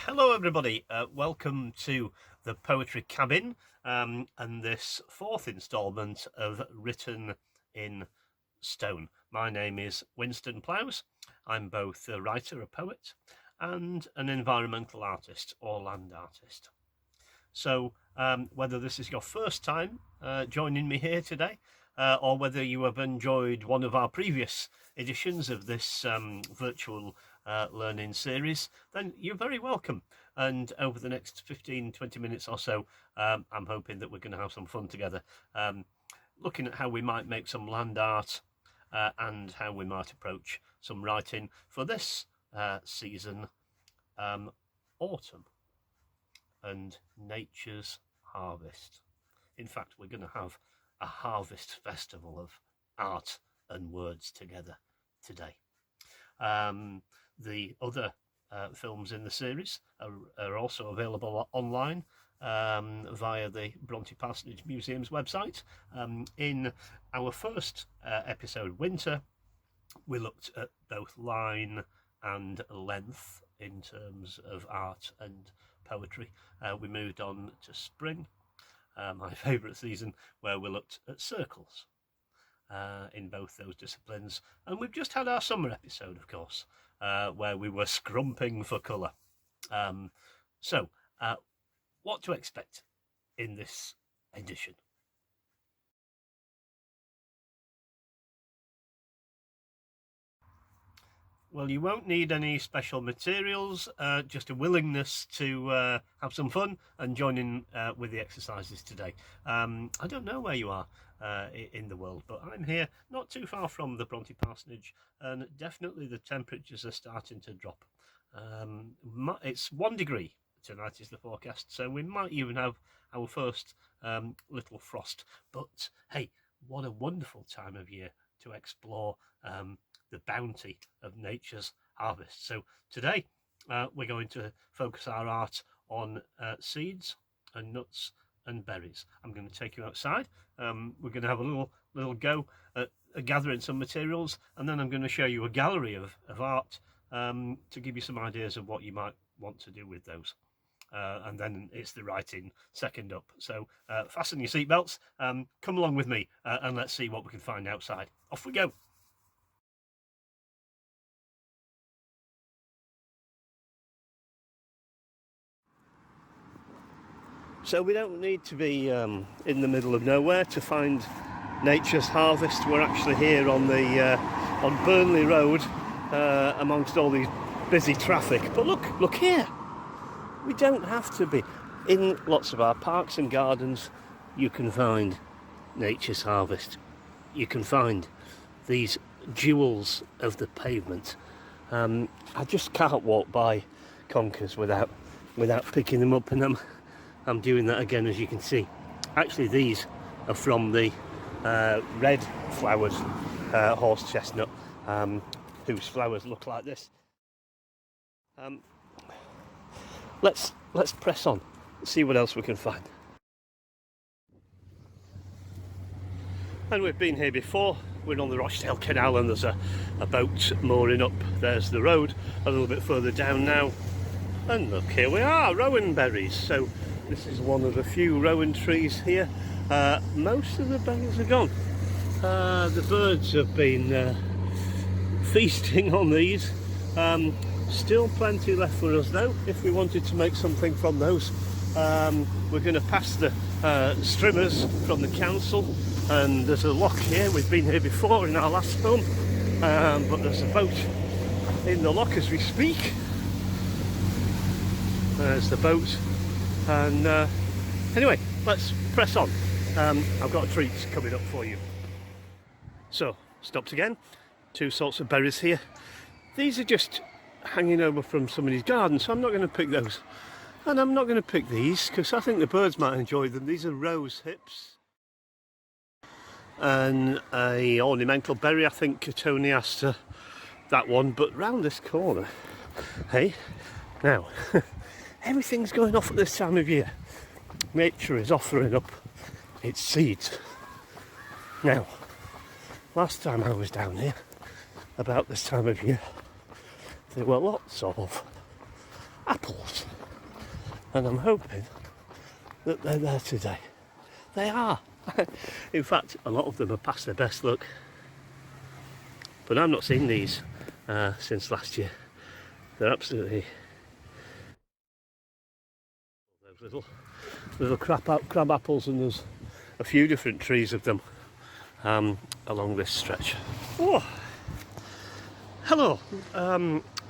Hello everybody, welcome to the Poetry Cabin and this fourth instalment of Written in Stone. My name is Winston Plowes. I'm both a writer, a poet, and an environmental artist or land artist. So whether this is your first time joining me here today, or whether you have enjoyed one of our previous editions of this virtual learning series, then you're very welcome. And over the next 15-20 minutes or so, I'm hoping that we're going to have some fun together, looking at how we might make some land art and how we might approach some writing for this season, autumn and nature's harvest. In fact, we're going to have a harvest festival of art and words together today. The other films in the series are also available online via the Bronte Parsonage Museum's website. In our first episode, Winter, we looked at both line and length in terms of art and poetry. We moved on to Spring, my favourite season, where we looked at circles in both those disciplines. And we've just had our summer episode, of course, where we were scrumping for colour. So what to expect in this edition? Well, you won't need any special materials, just a willingness to have some fun and join in with the exercises today. I don't know where you are in the world, but I'm here not too far from the Bronte Parsonage, and definitely the temperatures are starting to drop. It's 1 degree tonight is the forecast, so we might even have our first little frost. But hey, what a wonderful time of year to explore the bounty of nature's harvest. So today we're going to focus our art on seeds and nuts and berries. I'm going to take you outside. We're going to have a little go at gathering some materials, and then I'm going to show you a gallery of art to give you some ideas of what you might want to do with those. And then it's the writing second up. So fasten your seatbelts, come along with me, and let's see what we can find outside. Off we go. So we don't need to be in the middle of nowhere to find nature's harvest. We're actually here on the on Burnley Road amongst all these busy traffic. But look here. We don't have to be. In lots of our parks and gardens, you can find nature's harvest. You can find these jewels of the pavement. I just can't walk by conkers without picking them up, and I'm doing that again, as you can see. Actually, these are from the red flowered horse chestnut, whose flowers look like this. Let's press on, see what else we can find. And we've been here before. We're on the Rochdale Canal, and there's a boat mooring up. There's the road a little bit further down now. And look, here we are, rowan berries. So this is one of the few rowan trees here. Most of the berries are gone. The birds have been feasting on these. Still plenty left for us though, if we wanted to make something from those. We're going to pass the strimmers from the council, and there's a lock here. We've been here before in our last film, but there's a boat in the lock as we speak. There's the boat, and anyway, let's press on. I've got treats coming up for you. So, stopped again. 2 sorts of berries here. These are just hanging over from somebody's garden, so I'm not going to pick those. And I'm not going to pick these because I think the birds might enjoy them. These are rose hips. And a ornamental berry, I think Cotoneaster, that one. But round this corner, hey, now, everything's going off at this time of year. Nature is offering up its seeds. Now, last time I was down here, about this time of year, there were lots of apples. and I'm hoping that they're there today. They are. In fact, a lot of them are past their best look, but I've not seen these since last year. They're absolutely those little crab apples, and there's a few different trees of them along this stretch. Oh, hello.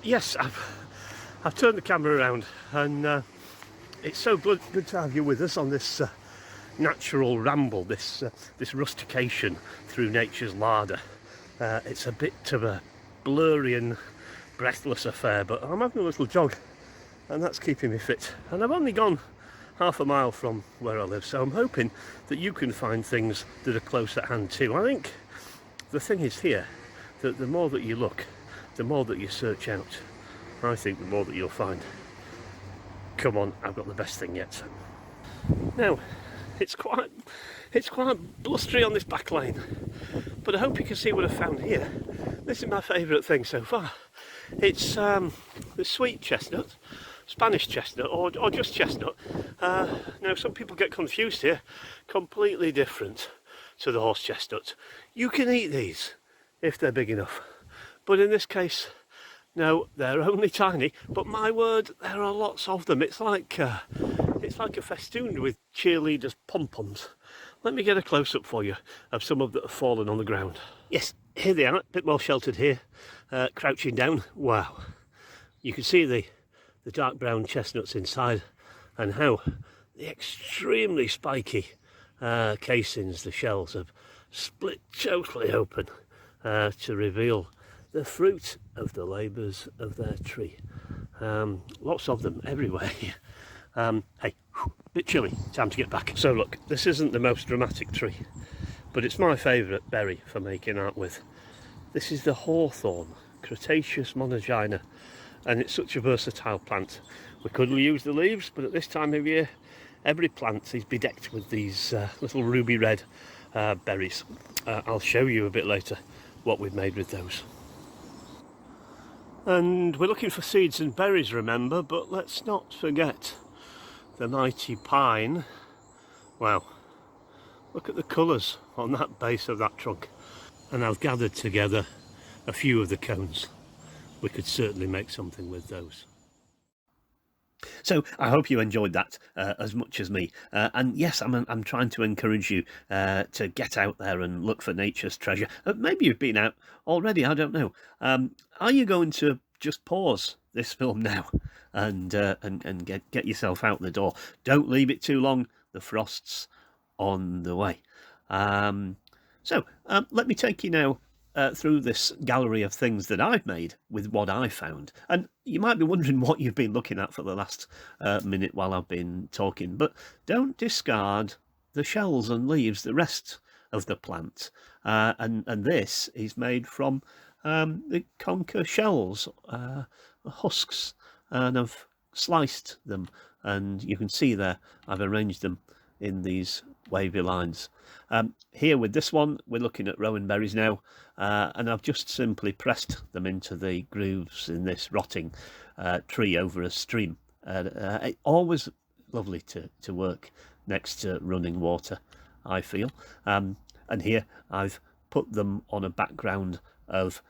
Yes, I've turned the camera around, and it's so good to have you with us on this natural ramble, this rustication through nature's larder. It's a bit of a blurry and breathless affair, but I'm having a little jog, and that's keeping me fit. And I've only gone half a mile from where I live, so I'm hoping that you can find things that are close at hand too. I think the thing is here that the more that you look, the more that you search out, I think the more that you'll find. Come on, I've got the best thing yet. Now, it's quite blustery on this back lane, but I hope you can see what I found here. This is my favourite thing so far. It's the sweet chestnut, Spanish chestnut, or just chestnut. Now, some people get confused here. Completely different to the horse chestnut. You can eat these if they're big enough, but in this case, no, they're only tiny. But my word, there are lots of them. It's like a festoon with cheerleaders' pom-poms. Let me get a close-up for you of some of that have fallen on the ground. Yes, here they are, a bit more sheltered here, crouching down. Wow, you can see the dark brown chestnuts inside, and how the extremely spiky casings, the shells, have split totally open to reveal the fruit of the labours of their tree. Lots of them everywhere. Hey, bit chilly, time to get back. So look, this isn't the most dramatic tree, but it's my favourite berry for making art with. This is the hawthorn, Cretaceous monogyna, and it's such a versatile plant. We could use the leaves, but at this time of year, every plant is bedecked with these little ruby red berries. I'll show you a bit later what we've made with those. And we're looking for seeds and berries, remember, but let's not forget the mighty pine. Wow, look at the colours on that base of that trunk. And I've gathered together a few of the cones. We could certainly make something with those. So I hope you enjoyed that as much as me. And yes, I'm trying to encourage you to get out there and look for nature's treasure. Maybe you've been out already, I don't know. Are you going to just pause this film now and get yourself out the door? Don't leave it too long. The frost's on the way. So let me take you now through this gallery of things that I've made with what I found. And you might be wondering what you've been looking at for the last minute while I've been talking, but don't discard the shells and leaves, the rest of the plant. And this is made from the conker shells, husks, and I've sliced them, and you can see there I've arranged them in these wavy lines. Here with this one, we're looking at rowan berries now, and I've just simply pressed them into the grooves in this rotting tree over a stream. Always lovely to work next to running water, I feel. And here I've put them on a background of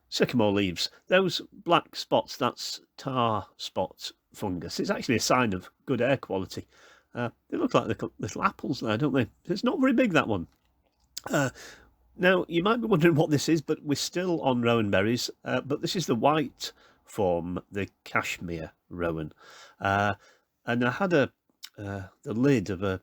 sycamore leaves. Those black spots, that's tar spot fungus. It's actually a sign of good air quality. They look like little apples there, don't they? It's not very big, that one. Now, you might be wondering what this is, but we're still on rowan berries. But this is the white form, the cashmere rowan. And I had the lid of a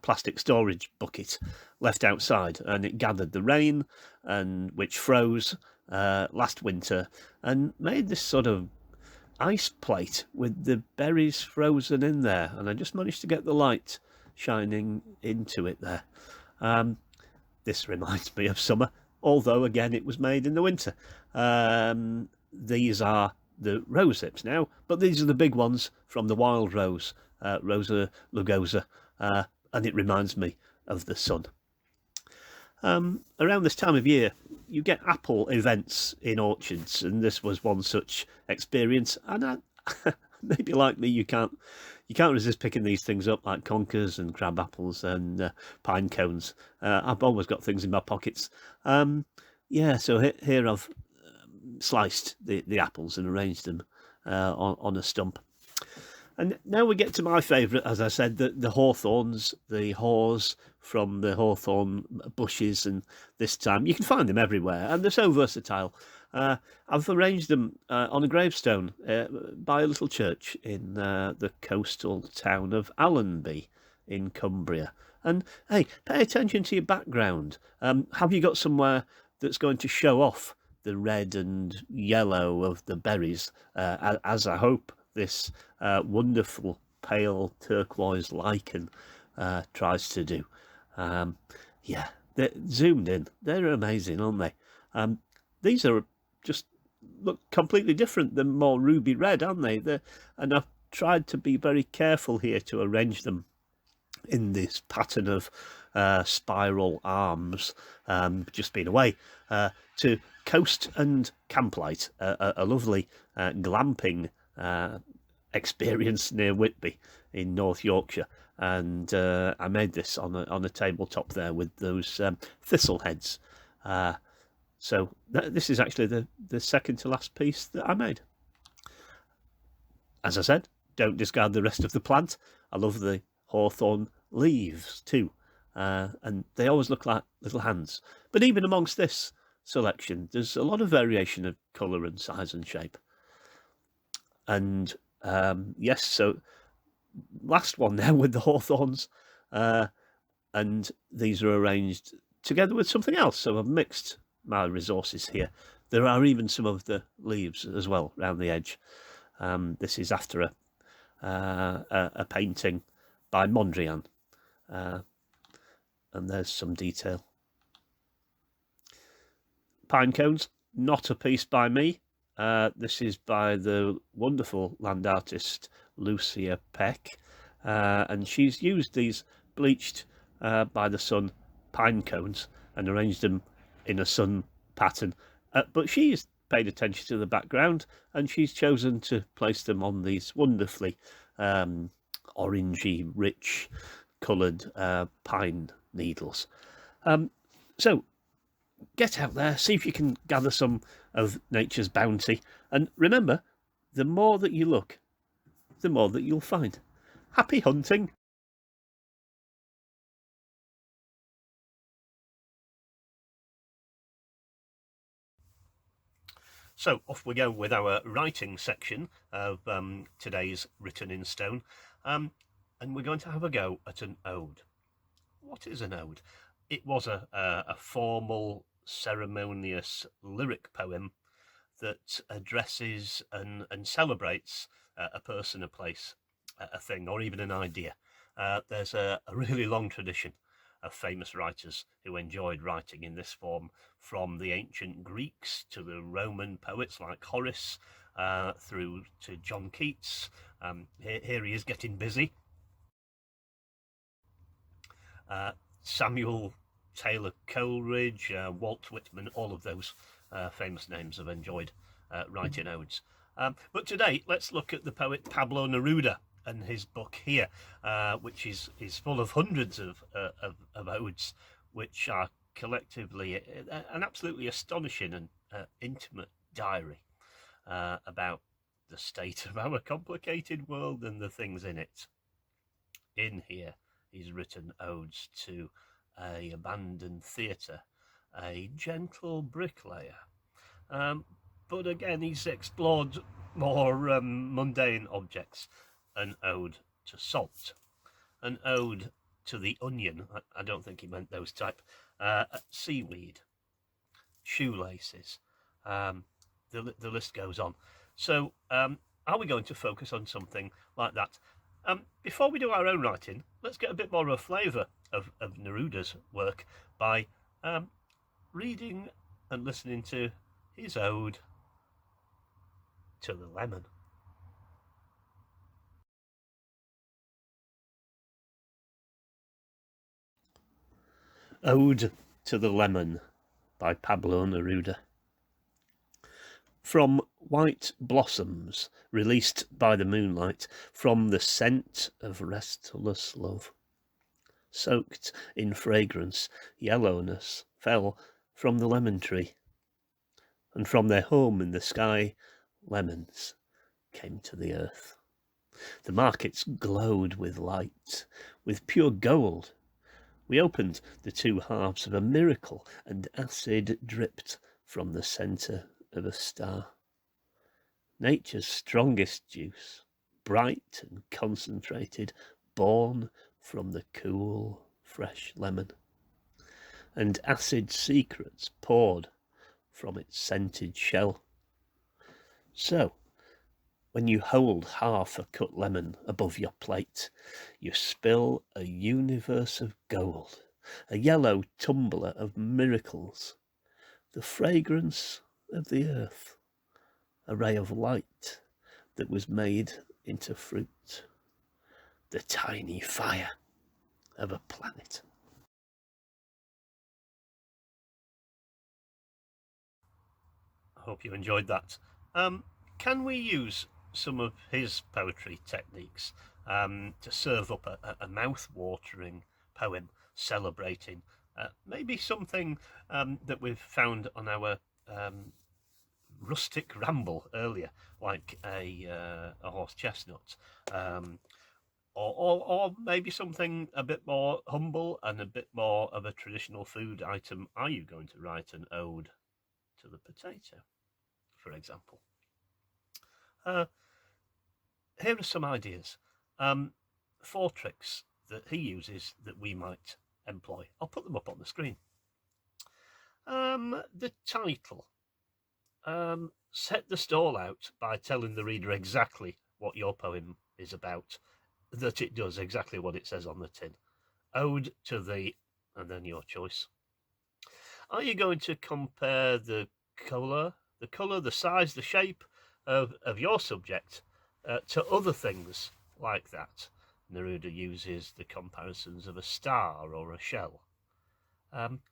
plastic storage bucket left outside, and it gathered the rain, and which froze last winter and made this sort of ice plate with the berries frozen in there, and I just managed to get the light shining into it there. This reminds me of summer, although again it was made in the winter. These are the rose hips now, but these are the big ones from the wild rose, Rosa lugosa, and it reminds me of the sun. Around this time of year, you get apple events in orchards, and this was one such experience, and maybe like me, you can't resist picking these things up, like conkers and crab apples and pine cones. I've always got things in my pockets. Yeah, so here I've sliced the apples and arranged them on a stump. And now we get to my favourite, as I said, the hawthorns, the haws from the hawthorn bushes, and this time you can find them everywhere, and they're so versatile. I've arranged them on a gravestone by a little church in the coastal town of Allenby in Cumbria. And hey, pay attention to your background. Have you got somewhere that's going to show off the red and yellow of the berries, as I hope this wonderful pale turquoise lichen tries to do? Yeah, they're zoomed in. They're amazing, aren't they? These are just look completely different. They're more ruby red, aren't they? And I've tried to be very careful here to arrange them in this pattern of spiral arms. Just been away to Coast and Camplight, a lovely glamping experience near Whitby in North Yorkshire, and I made this on a tabletop there with those thistle heads. So this is actually the second to last piece that I made. As I said, don't discard the rest of the plant. I love the hawthorn leaves too, and they always look like little hands. But even amongst this selection, there's a lot of variation of colour and size and shape. And yes, so last one there with the hawthorns, and these are arranged together with something else. So I've mixed my resources here. There are even some of the leaves as well around the edge. This is after a painting by Mondrian, and there's some detail. Pine cones, not a piece by me. This is by the wonderful land artist Lucia Peck, and she's used these bleached by the sun pine cones and arranged them in a sun pattern, but she's paid attention to the background and she's chosen to place them on these wonderfully orangey rich coloured pine needles. So get out there, see if you can gather some of nature's bounty, and remember, the more that you look, the more that you'll find. Happy hunting! So off we go with our writing section of today's Written in Stone, and we're going to have a go at an ode. What is an ode? It was a formal, ceremonious lyric poem that addresses and celebrates a person, a place, a thing, or even an idea. There's a really long tradition of famous writers who enjoyed writing in this form, from the ancient Greeks to the Roman poets like Horace, through to John Keats. Here he is getting busy. Samuel Taylor Coleridge, Walt Whitman, all of those famous names have enjoyed writing odes. But today, let's look at the poet Pablo Neruda and his book here, which is full of hundreds of odes, which are collectively an absolutely astonishing and intimate diary about the state of our complicated world and the things in it. In here, he's written odes to a abandoned theatre, a gentle bricklayer, but again he's explored more mundane objects. An ode to salt, an ode to the onion, I don't think he meant those type, seaweed, shoelaces, the list goes on. So are we going to focus on something like that? Before we do our own writing, let's get a bit more of a flavour of Neruda's work by reading and listening to his ode to the lemon. Ode to the Lemon by Pablo Neruda. From white blossoms released by the moonlight, from the scent of restless love. Soaked in fragrance, yellowness fell from the lemon tree, and from their home in the sky, lemons came to the earth. The markets glowed with light, with pure gold. We opened the two halves of a miracle, and acid dripped from the centre of a star. Nature's strongest juice, bright and concentrated, born from the cool, fresh lemon. And acid secrets poured from its scented shell. So, when you hold half a cut lemon above your plate, you spill a universe of gold, a yellow tumbler of miracles, the fragrance of the earth, a ray of light that was made into fruit, the tiny fire of a planet. I hope you enjoyed that. Can we use some of his poetry techniques to serve up a mouth-watering poem celebrating maybe something that we've found on our rustic ramble earlier, like a horse chestnut, or maybe something a bit more humble and a bit more of a traditional food item? Are you going to write an ode to the potato, for example? Here are some ideas. 4 tricks that he uses that we might employ. I'll put them up on the screen. The title. Set the stall out by telling the reader exactly what your poem is about, that it does exactly what it says on the tin. Ode to the, and then your choice. Are you going to compare the colour, the size, the shape of your subject to other things like that? Neruda uses the comparisons of a star or a shell.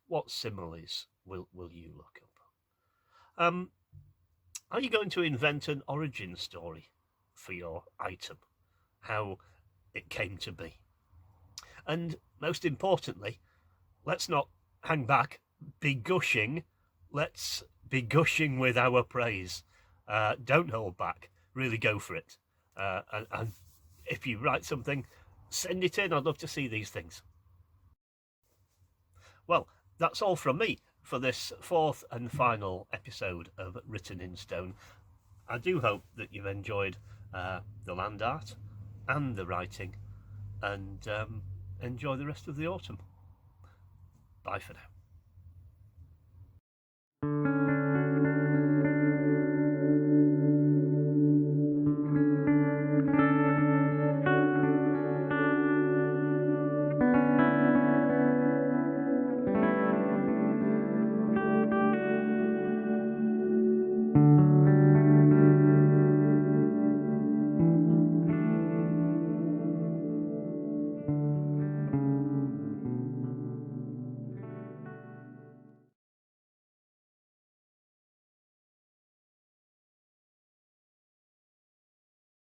What similes will you look up? Are you going to invent an origin story for your item? How it came to be? And most importantly, let's not hang back, be gushing. Let's be gushing with our praise. Don't hold back. Really go for it. And if you write something, send it in. I'd love to see these things. Well, that's all from me for this 4th and final episode of Written in Stone. I do hope that you've enjoyed the land art and the writing, and enjoy the rest of the autumn. Bye for now.